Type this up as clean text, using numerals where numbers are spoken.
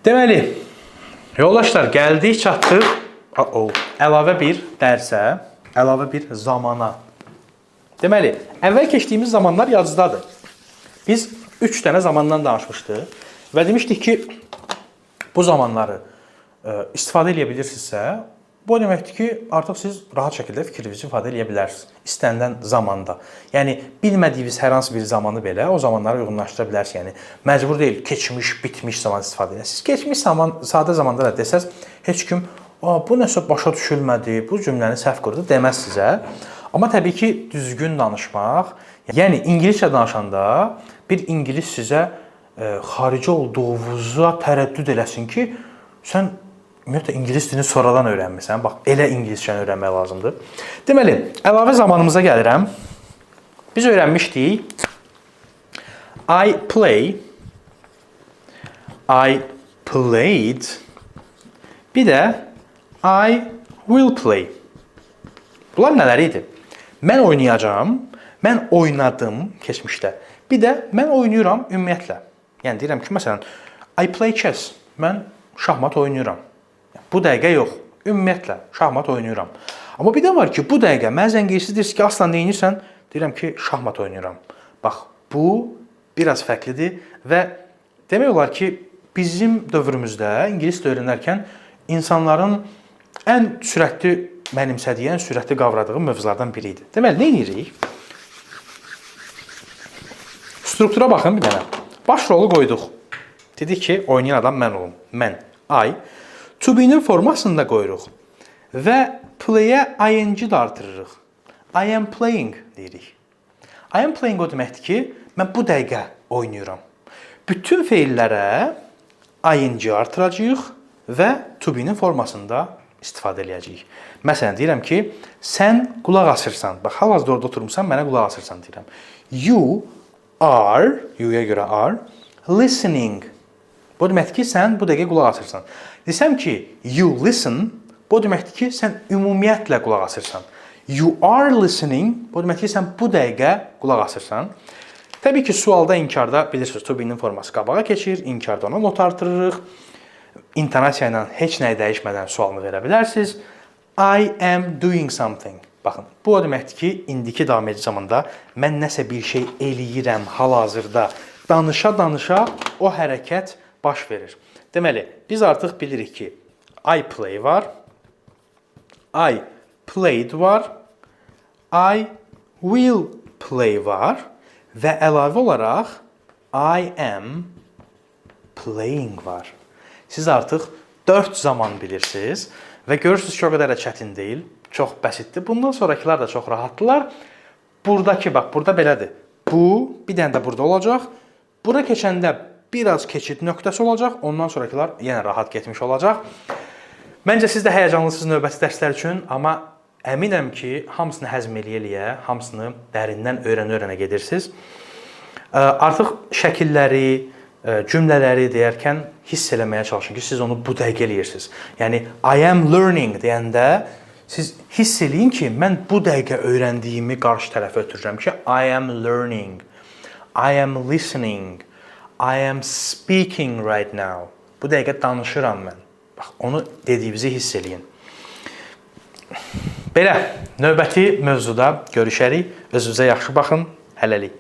Deməli, yoldaşlar, gəldik, çatdıq əlavə bir dərsə, əlavə bir zamana. Deməli, əvvəl keçdiyimiz zamanlar yadınızdadır. Biz 3 dənə zamandan danışmışdıq və demişdik ki, bu zamanları istifadə edə bilirsinizsə, bu deməkdir ki, artıq siz rahat şəkildə fikrinizi ifadə edə bilərsiniz istənilən zamanda. Yəni, bilmədiyiniz hər hansı bir zamanı belə o zamanlara uyğunlaşdıra bilərsiniz. Yəni, məcbur deyil, keçmiş, bitmiş zaman istifadə edəsiniz. Keçmiş zaman, sadə zamanda da desəz, heç kim, bu nəsə başa düşülmədi, bu cümləni səhv qurdu deməz sizə. Amma təbii ki, düzgün danışmaq, yəni ingiliscə danışanda bir ingilis sizə xarici olduğunuza tərəddüd eləsin ki, sən ümumiyyətlə ingilis dilini sonradan öyrənmirsən. Bax, elə ingiliscəni öyrənmək lazımdır. Deməli, əlavə zamanımıza gəlirəm. Biz öyrənmişdik. I play, I played, bir də I will play. Bunlar nələr idi? Mən oynayacağam, mən oynadım keçmişdə. Bir də mən oynayıram ümumiyyətlə. Yəni deyirəm ki, məsələn, I play chess. Mən şahmat oynayıram. Bu dəqiqə yox, ümumiyyətlə şahmat oynayıram. Amma bir də var ki, bu dəqiqə mənə zəng edirsiniz ki, aslan neyinirsən? Deyirəm ki, şahmat oynayıram. Bax, bu biraz fərqlidir və demək olar ki, bizim dövrümüzdə ingilis dili öyrənərkən insanların ən sürətli mənimsədiyi, ən sürətli qavradığı mövzulardan biri idi. Deməli, nə edirik? Struktura baxın bir dənə. Baş rolu qoyduq. Dedik ki, oynayan adam mən olum. Mən, I. To be-nin formasında qoyuruq və play-ə ing də artırırıq. I am playing deyirik. I am playing o deməkdir ki, mən bu dəqiqə oynayıram. Bütün feillərə ing artıracağıq və to be-nin formasında istifadə edəcəyik. Məsələn, deyirəm ki, sən qulaq asırsan. Bax, hal-hazırda orada oturmuşsan, mənə qulaq asırsan deyirəm. You are, you-ya görə are, listening. Bu deməkdir ki, sən bu dəqiqə qulaq asırsan. Desəm ki, you listen, bu deməkdir ki, sən ümumiyyətlə qulaq asırsan. You are listening, bu deməkdir ki, sən bu dəqiqə qulaq asırsan. Təbii ki, sualda, inkarda bilirsiniz, to be-nin forması qabağa keçir, inkarda ona not artırırıq. İntonasiya ilə heç nəyi dəyişmədən sualını verə bilərsiniz. I am doing something. Baxın, bu o deməkdir ki, indiki davam edici zamanda mən nəsə bir şey eləyirəm hal-hazırda. Danışa-danışa o hərəkət baş verir. Deməli, biz artıq bilirik ki, I play var, I played var, I will play var və əlavə olaraq I am playing var. Siz artıq 4 zaman bilirsiniz və görürsünüz ki, o qədər də çətin deyil, çox bəsitdir. Bundan sonrakılar da çox rahatdılar. Buradakı, bax, burada belədir. Bu, bir dənə də burada olacaq. Bura keçəndə biraz keçid nöqtəsi olacaq, ondan sonrakılar yenə rahat getmiş olacaq. Məncə siz də həyəcanlısınız növbəti dərslər üçün, amma əminəm ki, hamısını həzm eləyə-eləyə, hamısını dərindən öyrənə-öyrənə gedirsiniz. Artıq şəkilləri, cümlələri deyərkən hiss eləməyə çalışın ki, siz onu bu dəqiqə eləyirsiniz. Yəni, I am learning deyəndə siz hiss eləyin ki, mən bu dəqiqə öyrəndiyimi qarşı tərəfə ötürürəm ki, I am learning, I am listening, I am speaking right now. Bu dəqiqə danışıram mən. Bax, onu dediyinizi hiss eləyin. Belə, növbəti mövzuda görüşərik. Özünüzə yaxşı baxın. Hələlik.